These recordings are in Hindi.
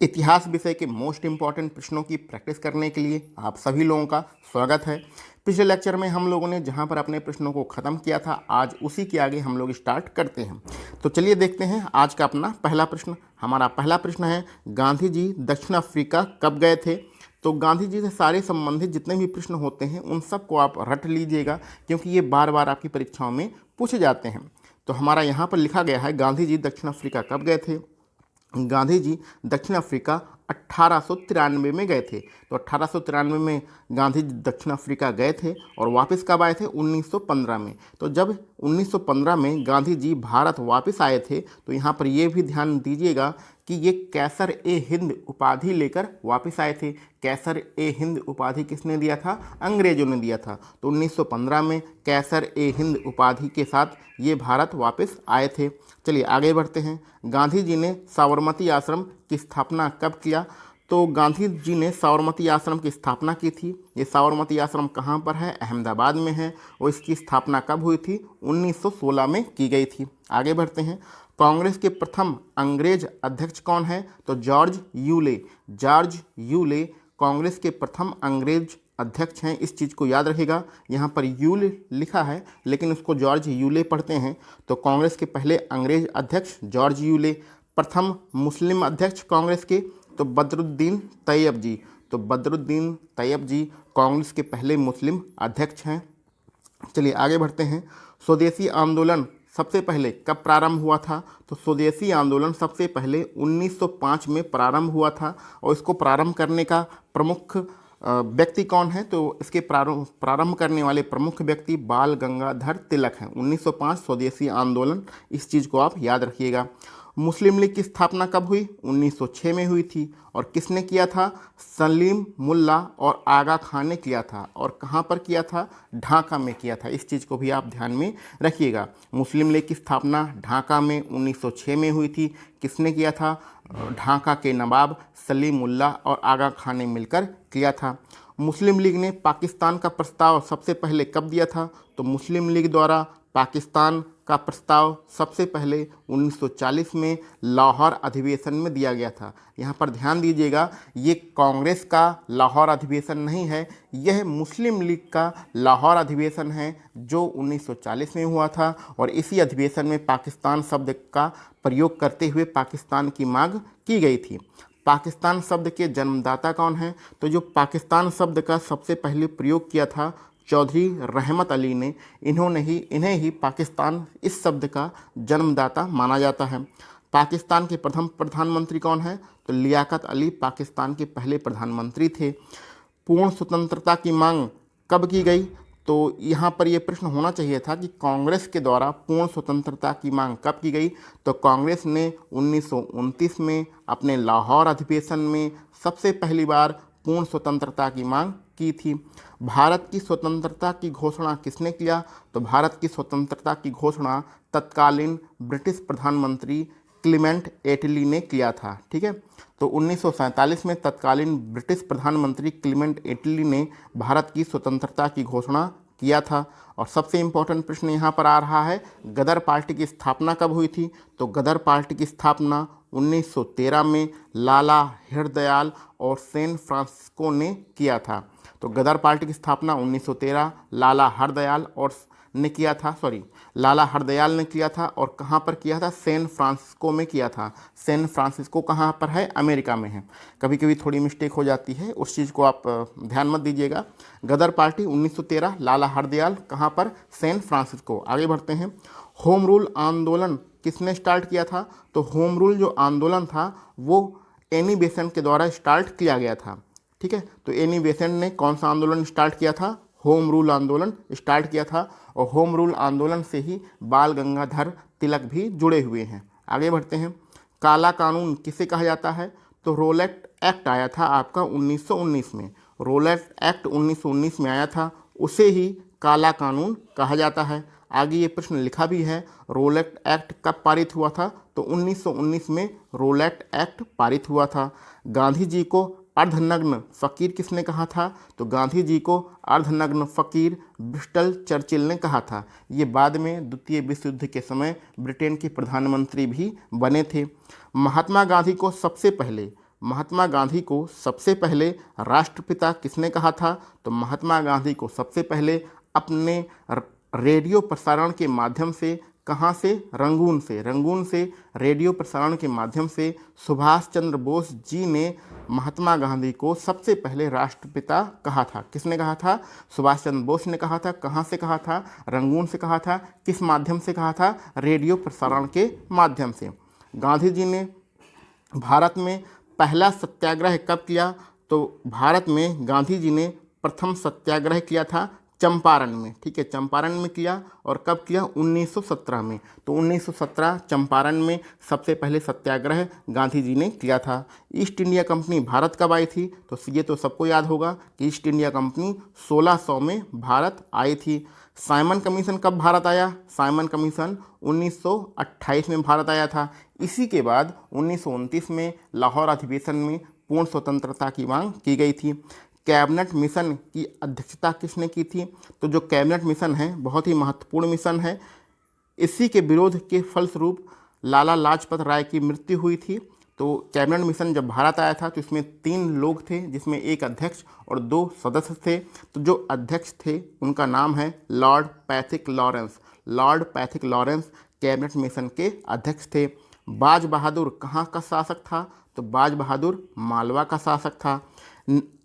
इतिहास विषय के मोस्ट इम्पॉर्टेंट प्रश्नों की प्रैक्टिस करने के लिए आप सभी लोगों का स्वागत है। पिछले लेक्चर में हम लोगों ने जहां पर अपने प्रश्नों को ख़त्म किया था, आज उसी के आगे हम लोग स्टार्ट करते हैं। तो चलिए देखते हैं आज का अपना पहला प्रश्न। हमारा पहला प्रश्न है, गांधी जी दक्षिण अफ्रीका कब गए थे? तो गांधी जी से सारे संबंधित जितने भी प्रश्न होते हैं उन सबको आप रट लीजिएगा, क्योंकि ये बार बार आपकी परीक्षाओं में पूछे जाते हैं। तो हमारा यहाँ पर लिखा गया है, गांधी जी दक्षिण अफ्रीका कब गए थे? गांधी जी दक्षिण अफ्रीका 1893 में गए थे। तो 1893 में गांधी जी दक्षिण अफ्रीका गए थे और वापस कब आए थे? 1915 में। तो जब 1915 में गांधी जी भारत वापस आए थे, तो यहाँ पर ये भी ध्यान दीजिएगा कि ये कैसर ए हिंद उपाधि लेकर वापस आए थे। कैसर ए हिंद उपाधि किसने दिया था? अंग्रेजों ने दिया था। तो 1915 में कैसर ए हिंद उपाधि के साथ ये भारत वापस आए थे। चलिए आगे बढ़ते हैं। गांधी जी ने साबरमती आश्रम की स्थापना कब किया? तो गांधी जी ने साबरमती आश्रम की स्थापना की थी। ये साबरमती आश्रम कहाँ पर है? अहमदाबाद में है। और इसकी स्थापना कब हुई थी? 1916 में की गई थी। आगे बढ़ते हैं। कांग्रेस के प्रथम अंग्रेज अध्यक्ष कौन है? तो George Yule. George Yule Congress के प्रथम अंग्रेज अध्यक्ष हैं। इस चीज़ को याद रखिएगा, यहाँ पर यूले लिखा है लेकिन उसको जॉर्ज यूले पढ़ते हैं। तो कांग्रेस के पहले अंग्रेज अध्यक्ष जॉर्ज यूले। प्रथम मुस्लिम अध्यक्ष कांग्रेस के, तो बदरुद्दीन तैयब जी। तो बदरुद्दीन तैयब जी कांग्रेस के पहले मुस्लिम अध्यक्ष हैं। चलिए आगे बढ़ते हैं। स्वदेशी आंदोलन सबसे पहले कब प्रारंभ हुआ था? तो स्वदेशी आंदोलन सबसे पहले 1905 में प्रारंभ हुआ था। और इसको प्रारंभ करने का प्रमुख व्यक्ति कौन है? तो इसके प्रारंभ करने वाले प्रमुख व्यक्ति बाल गंगाधर तिलक हैं। 1905 स्वदेशी आंदोलन, इस चीज़ को आप याद रखिएगा। मुस्लिम लीग की स्थापना कब हुई? 1906 में हुई थी। और किसने किया था? सलीम मुल्ला और आगा खान ने किया था। और कहाँ पर किया था? ढाका में किया था। इस चीज़ को भी आप ध्यान में रखिएगा। मुस्लिम लीग की स्थापना ढाका में 1906 में हुई थी। किसने किया था? ढाका के नवाब सलीम मुल्ला और आगा खान ने मिलकर किया था। मुस्लिम लीग ने पाकिस्तान का प्रस्ताव सबसे पहले कब दिया था? तो मुस्लिम लीग द्वारा पाकिस्तान का प्रस्ताव सबसे पहले 1940 में लाहौर अधिवेशन में दिया गया था। यहाँ पर ध्यान दीजिएगा, ये कांग्रेस का लाहौर अधिवेशन नहीं है, यह मुस्लिम लीग का लाहौर अधिवेशन है जो 1940 में हुआ था। और इसी अधिवेशन में पाकिस्तान शब्द का प्रयोग करते हुए पाकिस्तान की मांग की गई थी। पाकिस्तान शब्द के जन्मदाता कौन हैं? तो जो पाकिस्तान शब्द का सबसे पहले प्रयोग किया था चौधरी रहमत अली ने, इन्हें ही पाकिस्तान इस शब्द का जन्मदाता माना जाता है। पाकिस्तान के प्रथम प्रधानमंत्री कौन है? तो लियाकत अली पाकिस्तान के पहले प्रधानमंत्री थे। पूर्ण स्वतंत्रता की मांग कब की गई? तो यहाँ पर यह प्रश्न होना चाहिए था कि कांग्रेस के द्वारा पूर्ण स्वतंत्रता की मांग कब की गई? तो कांग्रेस ने 1929 में अपने लाहौर अधिवेशन में सबसे पहली बार पूर्ण स्वतंत्रता की मांग की थी। भारत की स्वतंत्रता की घोषणा किसने किया? तो भारत की स्वतंत्रता की घोषणा तत्कालीन ब्रिटिश प्रधानमंत्री क्लीमेंट एटली ने किया था। ठीक है, तो 1947 में तत्कालीन ब्रिटिश प्रधानमंत्री क्लीमेंट एटली ने भारत की स्वतंत्रता की घोषणा किया था। और सबसे इम्पोर्टेंट प्रश्न यहाँ पर आ रहा है, गदर पार्टी की स्थापना कब हुई थी? तो गदर पार्टी की स्थापना 1913 में लाला हरदयाल और सैन फ्रांसिस्को ने किया था। तो गदर पार्टी की स्थापना 1913 लाला हरदयाल ने किया था। और कहाँ पर किया था? सैन फ्रांसिस्को में किया था। सैन फ्रांसिस्को कहाँ पर है? अमेरिका में है। कभी कभी थोड़ी मिस्टेक हो जाती है, उस चीज़ को आप ध्यान मत दीजिएगा। गदर पार्टी 1913 लाला हरदयाल, कहाँ पर? San Francisco. आगे बढ़ते हैं। होम रूल आंदोलन किसने स्टार्ट किया था? तो होम रूल जो आंदोलन था वो एनी बेसेंट के द्वारा स्टार्ट किया गया था। ठीक है, तो एनी बेसेंट ने कौन सा आंदोलन स्टार्ट किया था? होम रूल आंदोलन स्टार्ट किया था। और होम रूल आंदोलन से ही बाल गंगाधर तिलक भी जुड़े हुए हैं। आगे बढ़ते हैं। काला कानून किसे कहा जाता है? तो रोलेट एक्ट आया था आपका 1919 में। रोलेट एक्ट 1919 में आया था, उसे ही काला कानून कहा जाता है। आगे ये प्रश्न लिखा भी है, रोलेट एक्ट कब पारित हुआ था? तो 1919 में रोलेट एक्ट पारित हुआ था। गांधी जी को अर्धनग्न फकीर किसने कहा था? तो गांधी जी को अर्धनग्न फकीर ब्रिस्टल चर्चिल ने कहा था। ये बाद में द्वितीय विश्व युद्ध के समय ब्रिटेन के प्रधानमंत्री भी बने थे। महात्मा गांधी को सबसे पहले महात्मा गांधी को सबसे पहले राष्ट्रपिता किसने कहा था? तो महात्मा गांधी को सबसे पहले अपने रेडियो प्रसारण के माध्यम से, कहाँ से? रंगून से रेडियो प्रसारण के माध्यम से सुभाष चंद्र बोस जी ने महात्मा गांधी को सबसे पहले राष्ट्रपिता कहा था। किसने कहा था? सुभाष चंद्र बोस ने कहा था। कहाँ से कहा था? रंगून से कहा था। किस माध्यम से कहा था? रेडियो प्रसारण के माध्यम से। गांधी जी ने भारत में पहला सत्याग्रह कब किया? तो भारत में गांधी जी ने प्रथम सत्याग्रह किया था चंपारण में। ठीक है, चंपारण में किया। और कब किया? 1917 में। तो 1917 चंपारण में सबसे पहले सत्याग्रह गांधी जी ने किया था। ईस्ट इंडिया कंपनी भारत कब आई थी? तो ये तो सबको याद होगा कि ईस्ट इंडिया कंपनी 1600 में भारत आई थी। साइमन कमीशन कब भारत आया? साइमन कमीशन 1928 में भारत आया था। इसी के बाद 1929 में लाहौर अधिवेशन में पूर्ण स्वतंत्रता की मांग की गई थी। कैबिनेट मिशन की अध्यक्षता किसने की थी? तो जो कैबिनेट मिशन है बहुत ही महत्वपूर्ण मिशन है। इसी के विरोध के फलस्वरूप लाला लाजपत राय की मृत्यु हुई थी। तो कैबिनेट मिशन जब भारत आया था तो इसमें 3 लोग थे, जिसमें एक अध्यक्ष और 2 सदस्य थे। तो जो अध्यक्ष थे उनका नाम है Lord Pethick Lawrence. Lord Pethick Lawrence cabinet mission के अध्यक्ष थे। बाज बहादुर कहाँ का शासक था? तो बाज बहादुर मालवा का शासक था।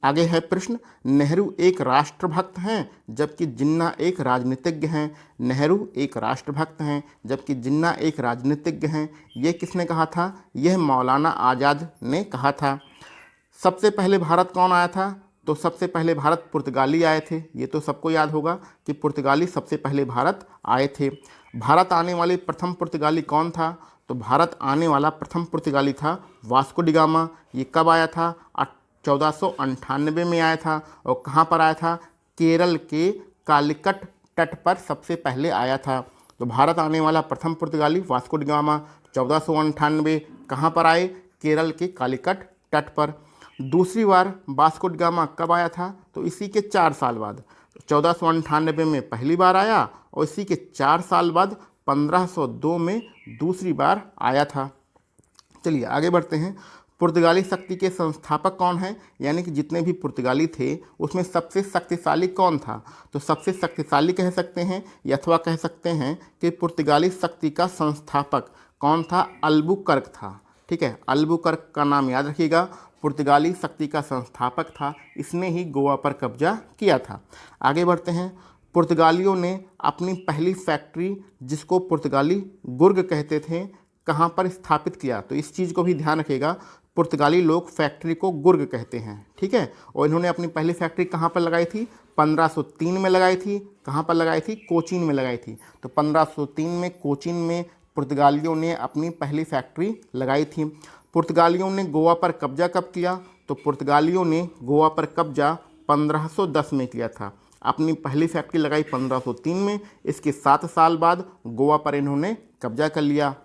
आगे है प्रश्न, नेहरू एक राष्ट्रभक्त हैं जबकि जिन्ना एक राजनीतिज्ञ हैं। नेहरू एक राष्ट्रभक्त हैं जबकि जिन्ना एक राजनीतिज्ञ हैं। ये किसने कहा था? यह मौलाना आज़ाद ने कहा था। सबसे पहले भारत कौन आया था? तो सबसे पहले भारत पुर्तगाली आए थे। ये तो सबको याद होगा कि पुर्तगाली सबसे पहले भारत आए थे। भारत आने वाले प्रथम पुर्तगाली कौन था? तो भारत आने वाला प्रथम पुर्तगाली था वास्को डी गामा। ये कब आया था? 1498 में आया था। और कहाँ पर आया था? केरल के कालिकट तट पर सबसे पहले आया था। तो भारत आने वाला प्रथम पुर्तगाली वास्को डी गामा 1498 कहाँ पर आए? केरल के कालिकट तट पर। दूसरी बार वास्को डी गामा कब आया था? तो इसी के 4 साल बाद 1498 में पहली बार आया और इसी के 4 साल बाद 1502 में दूसरी बार आया था। चलिए आगे बढ़ते हैं। पुर्तगाली शक्ति के संस्थापक कौन हैं? यानी कि जितने भी पुर्तगाली थे उसमें सबसे शक्तिशाली कौन था? तो सबसे शक्तिशाली कह सकते हैं अथवा कह सकते हैं कि पुर्तगाली शक्ति का संस्थापक कौन था? अल्बुकर्क था। ठीक है, अल्बुकर्क का नाम याद रखिएगा। पुर्तगाली शक्ति का संस्थापक था। इसने ही गोवा पर कब्जा किया था। आगे बढ़ते हैं। पुर्तगालियों ने अपनी पहली फैक्ट्री, जिसको पुर्तगाली गुर्ग कहते थे, कहाँ पर स्थापित किया? तो इस चीज़ को भी ध्यान रखिएगा, पुर्तगाली लोग फैक्ट्री को गुर्ग कहते हैं। ठीक है, और इन्होंने अपनी पहली फैक्ट्री कहाँ पर लगाई थी? 1503 में लगाई थी। कहाँ पर लगाई थी? कोचीन में लगाई थी। तो 1503 में कोचीन में पुर्तगालियों ने अपनी पहली फैक्ट्री लगाई थी। पुर्तगालियों ने गोवा पर कब्जा कब किया? तो पुर्तगालियों ने गोवा पर कब्जा 1510 में किया था। अपनी पहली फैक्ट्री लगाई 1503 में। इसके 7 साल बाद गोवा पर इन्होंने कब्जा कर लिया।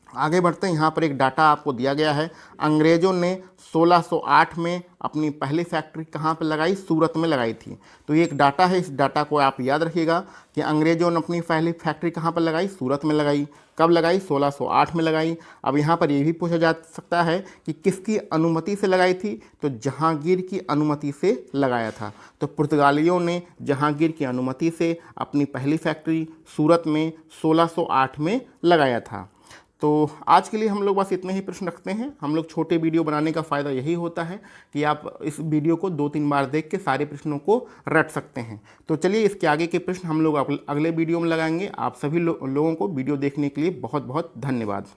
आगे बढ़ते हैं। यहाँ पर एक डाटा आपको दिया गया है। अंग्रेज़ों ने 1608 में अपनी पहली फैक्ट्री कहाँ पर लगाई? सूरत में लगाई थी। तो ये एक डाटा है, इस डाटा को आप याद रखिएगा कि अंग्रेज़ों ने अपनी पहली फैक्ट्री कहाँ पर लगाई? सूरत में लगाई। कब लगाई? 1608 में लगाई। अब यहाँ पर ये भी पूछा जा सकता है कि किसकी अनुमति से लगाई थी? तो जहांगीर की अनुमति से लगाया था। तो पुर्तगालियों ने जहांगीर की अनुमति से अपनी पहली फैक्ट्री सूरत में 1608 में लगाया था। तो आज के लिए हम लोग बस इतने ही प्रश्न रखते हैं। हम लोग छोटे वीडियो बनाने का फ़ायदा यही होता है कि आप इस वीडियो को 2-3 बार देख के सारे प्रश्नों को रट सकते हैं। तो चलिए इसके आगे के प्रश्न हम लोग अगले वीडियो में लगाएंगे। आप सभी लोगों को वीडियो देखने के लिए बहुत बहुत धन्यवाद।